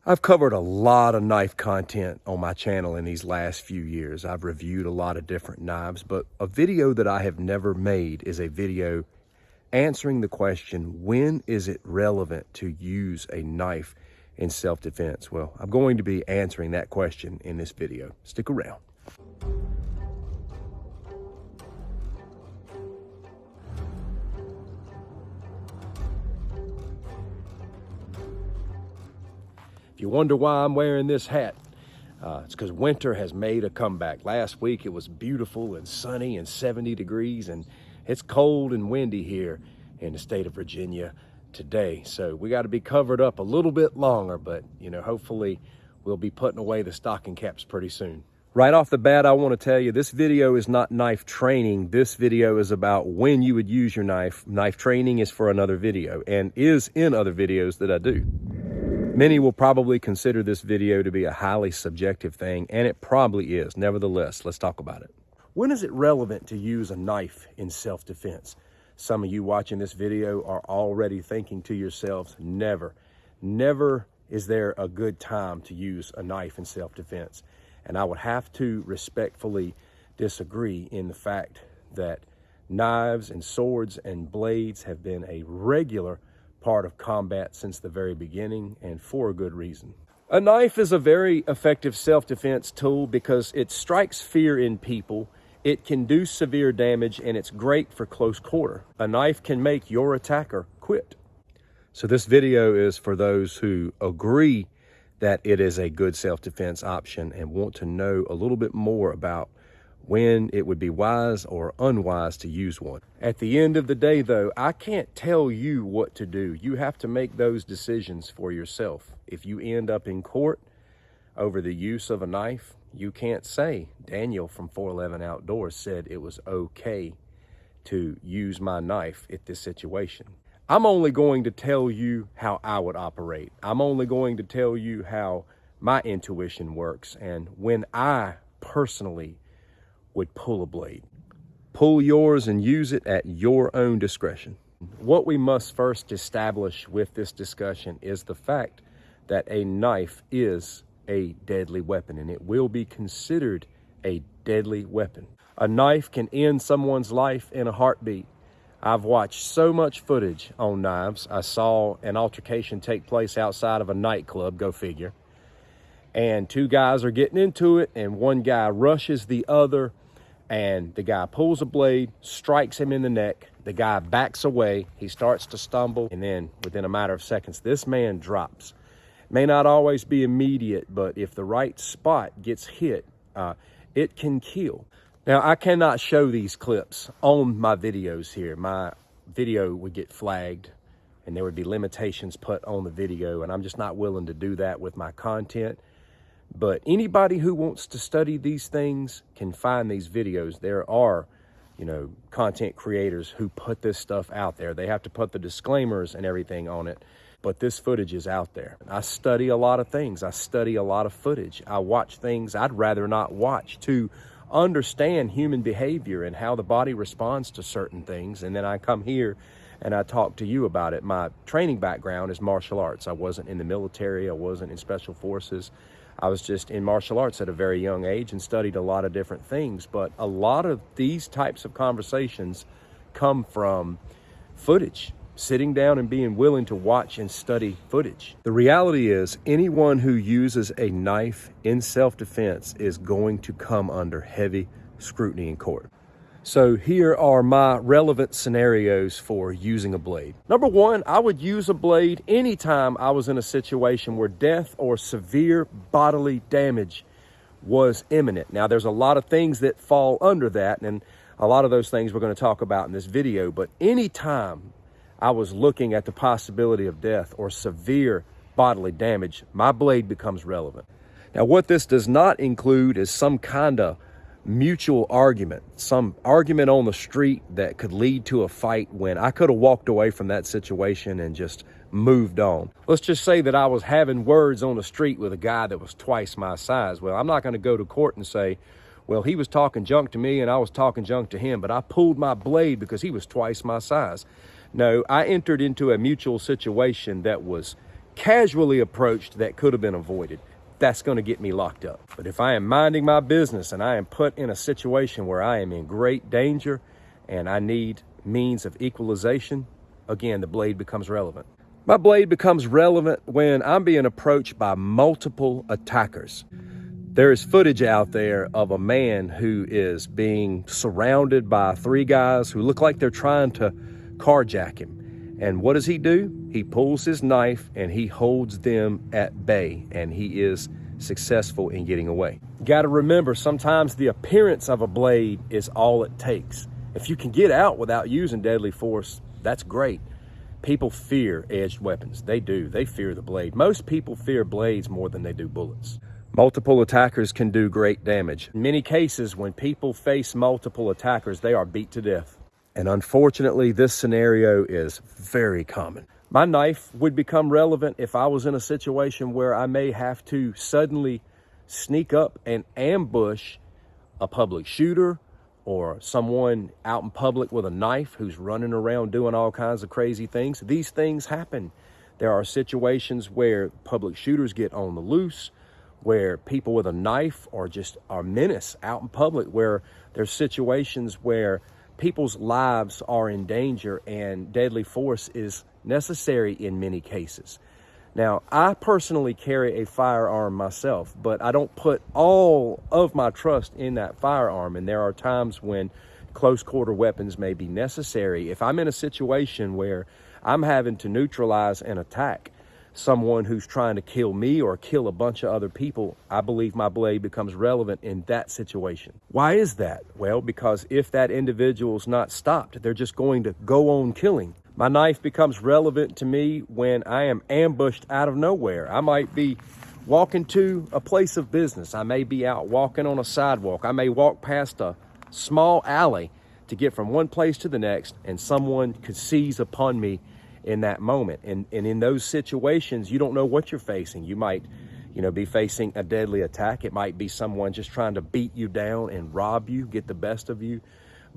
I've covered a lot of knife content on my channel in these last few years. I've reviewed a lot of different knives, but a video that I have never made is a video answering the question, when is it relevant to use a knife in self-defense? Well, I'm going to be answering that question in this video. Stick around. If you wonder why I'm wearing this hat, it's because winter has made a comeback. Last week it was beautiful and sunny and 70 degrees, and it's cold and windy here in the state of Virginia today. So we got to be covered up a little bit longer, but hopefully we'll be putting away the stocking caps pretty soon. Right off the bat, I want to tell you this video is not knife training. This video is about when you would use your knife. Knife training is for another video and is in other videos that I do. Many will probably consider this video to be a highly subjective thing, and it probably is. Nevertheless, let's talk about it. When is it relevant to use a knife in self-defense? Some of you watching this video are already thinking to yourselves, never is there a good time to use a knife in self-defense. And I would have to respectfully disagree in the fact that knives and swords and blades have been a regular part of combat since the very beginning, and for a good reason. A knife is a very effective self-defense tool because it strikes fear in people, it can do severe damage, and it's great for close quarter. A knife can make your attacker quit. So this video is for those who agree that it is a good self-defense option and want to know a little bit more about when it would be wise or unwise to use one. At the end of the day, though, I can't tell you what to do. You have to make those decisions for yourself. If you end up in court over the use of a knife, you can't say, Daniel from 411 Outdoors said it was okay to use my knife at this situation. I'm only going to tell you how I would operate. I'm only going to tell you how my intuition works and when I personally would pull a blade. Pull yours and use it at your own discretion. What we must first establish with this discussion is the fact that a knife is a deadly weapon, and it will be considered a deadly weapon. A knife can end someone's life in a heartbeat. I've watched so much footage on knives. I saw an altercation take place outside of a nightclub, go figure. And two guys are getting into it, and one guy rushes the other, and the guy pulls a blade, strikes him in the neck. The guy backs away, he starts to stumble, and then within a matter of seconds, this man drops. May not always be immediate, but if the right spot gets hit, it can kill. Now, I cannot show these clips on my videos here. My video would get flagged, and there would be limitations put on the video, and I'm just not willing to do that with my content. But anybody who wants to study these things can find these videos. There are, content creators who put this stuff out there. They have to put the disclaimers and everything on it, but this footage is out there. I study a lot of things. I study a lot of footage. I watch things I'd rather not watch to understand human behavior and how the body responds to certain things. And then I come here and I talk to you about it. My training background is martial arts. I wasn't in the military. I wasn't in special forces. I was just in martial arts at a very young age and studied a lot of different things. But a lot of these types of conversations come from footage, sitting down and being willing to watch and study footage. The reality is anyone who uses a knife in self-defense is going to come under heavy scrutiny in court. So here are my relevant scenarios for using a blade. Number one, I would use a blade anytime I was in a situation where death or severe bodily damage was imminent. Now, there's a lot of things that fall under that, and a lot of those things we're going to talk about in this video, but anytime I was looking at the possibility of death or severe bodily damage, my blade becomes relevant. Now, what this does not include is some kind of mutual argument, some argument on the street that could lead to a fight when I could have walked away from that situation and just moved on. Let's just say that I was having words on the street with a guy that was twice my size. Well, I'm not going to go to court and say, well, he was talking junk to me and I was talking junk to him, but I pulled my blade because he was twice my size. No, I entered into a mutual situation that was casually approached that could have been avoided, that's going to get me locked up. But if I am minding my business and I am put in a situation where I am in great danger and I need means of equalization, again, the blade becomes relevant. My blade becomes relevant when I'm being approached by multiple attackers. There is footage out there of a man who is being surrounded by 3 guys who look like they're trying to carjack him. And what does he do? He pulls his knife and he holds them at bay, and he is successful in getting away. You got to remember, sometimes the appearance of a blade is all it takes. If you can get out without using deadly force, that's great. People fear edged weapons. They do. They fear the blade. Most people fear blades more than they do bullets. Multiple attackers can do great damage. In many cases, when people face multiple attackers, they are beat to death. And unfortunately, this scenario is very common. My knife would become relevant if I was in a situation where I may have to suddenly sneak up and ambush a public shooter or someone out in public with a knife who's running around doing all kinds of crazy things. These things happen. There are situations where public shooters get on the loose, where people with a knife are menace out in public, where there's situations where people's lives are in danger and deadly force is necessary in many cases. Now, I personally carry a firearm myself, but I don't put all of my trust in that firearm. And there are times when close quarter weapons may be necessary. If I'm in a situation where I'm having to neutralize and attack someone who's trying to kill me or kill a bunch of other people, I believe my blade becomes relevant in that situation. Why is that? Well, because if that individual's not stopped, they're just going to go on killing. My knife becomes relevant to me when I am ambushed out of nowhere. I might be walking to a place of business. I may be out walking on a sidewalk. I may walk past a small alley to get from one place to the next, and someone could seize upon me in that moment. And in those situations, you don't know what you're facing. You might, be facing a deadly attack. It might be someone just trying to beat you down and rob you, get the best of you.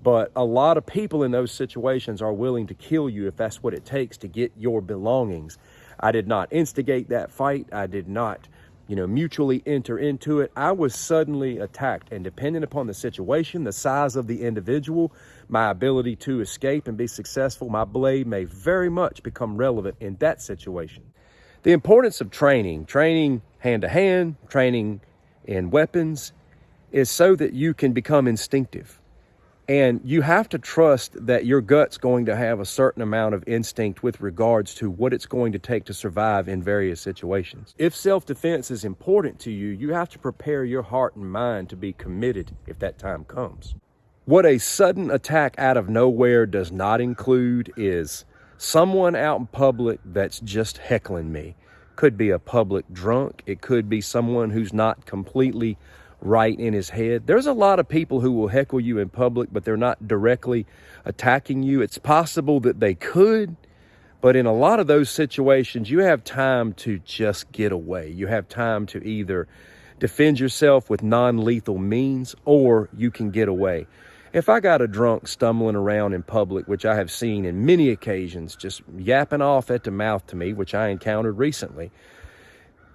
But a lot of people in those situations are willing to kill you if that's what it takes to get your belongings. I did not instigate that fight. I did not, mutually enter into it. I was suddenly attacked, and depending upon the situation, the size of the individual, my ability to escape and be successful, my blade may very much become relevant in that situation. The importance of training hand-to-hand, training in weapons, is so that you can become instinctive. And you have to trust that your gut's going to have a certain amount of instinct with regards to what it's going to take to survive in various situations. If self-defense is important to you, you have to prepare your heart and mind to be committed if that time comes. What a sudden attack out of nowhere does not include is someone out in public that's just heckling me. Could be a public drunk. It could be someone who's not completely right in his head. There's a lot of people who will heckle you in public, but they're not directly attacking you. It's possible that they could, but in a lot of those situations, you have time to just get away. You have time to either defend yourself with non-lethal means, or you can get away. If I got a drunk stumbling around in public, which I have seen in many occasions, just yapping off at the mouth to me, which I encountered recently,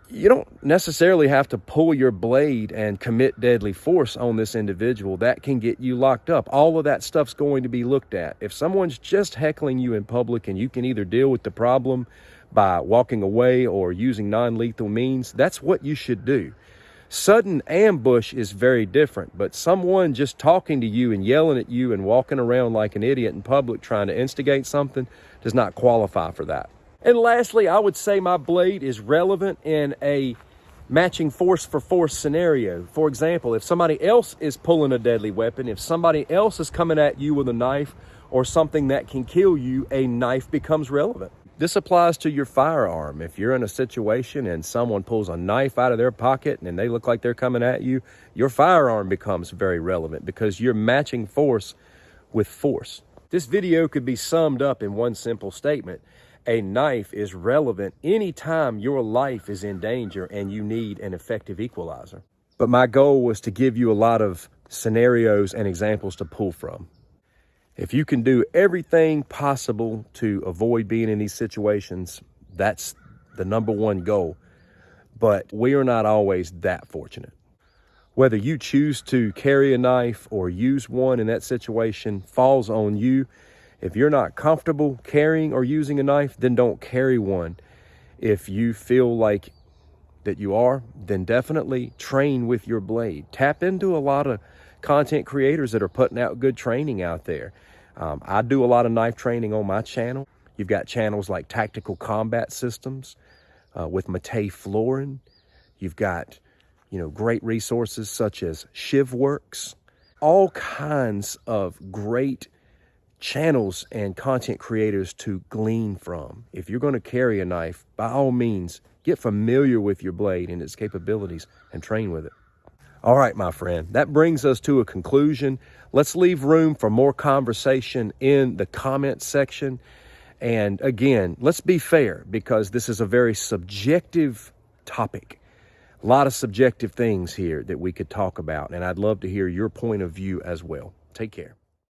you don't necessarily have to pull your blade and commit deadly force on this individual. That can get you locked up. All of that stuff's going to be looked at. If someone's just heckling you in public and you can either deal with the problem by walking away or using non-lethal means, that's what you should do. Sudden ambush is very different, but someone just talking to you and yelling at you and walking around like an idiot in public trying to instigate something does not qualify for that. And lastly, I would say my blade is relevant in a matching force for force scenario. For example, if somebody else is pulling a deadly weapon, if somebody else is coming at you with a knife or something that can kill you, a knife becomes relevant. This applies to your firearm. If you're in a situation and someone pulls a knife out of their pocket and they look like they're coming at you, your firearm becomes very relevant because you're matching force with force. This video could be summed up in one simple statement. A knife is relevant anytime your life is in danger and you need an effective equalizer. But my goal was to give you a lot of scenarios and examples to pull from. If you can do everything possible to avoid being in these situations, that's the number one goal. But we are not always that fortunate. Whether you choose to carry a knife or use one in that situation falls on you. If you're not comfortable carrying or using a knife, then don't carry one. If you feel like that you are, then definitely train with your blade. Tap into a lot of content creators that are putting out good training out there. I do a lot of knife training on my channel. You've got channels like Tactical Combat Systems with Matei Florin. You've got, great resources such as ShivWorks. All kinds of great channels and content creators to glean from. If you're going to carry a knife, by all means, get familiar with your blade and its capabilities and train with it. All right, my friend, that brings us to a conclusion. Let's leave room for more conversation in the comment section. And again, let's be fair, because this is a very subjective topic. A lot of subjective things here that we could talk about, and I'd love to hear your point of view as well. Take care.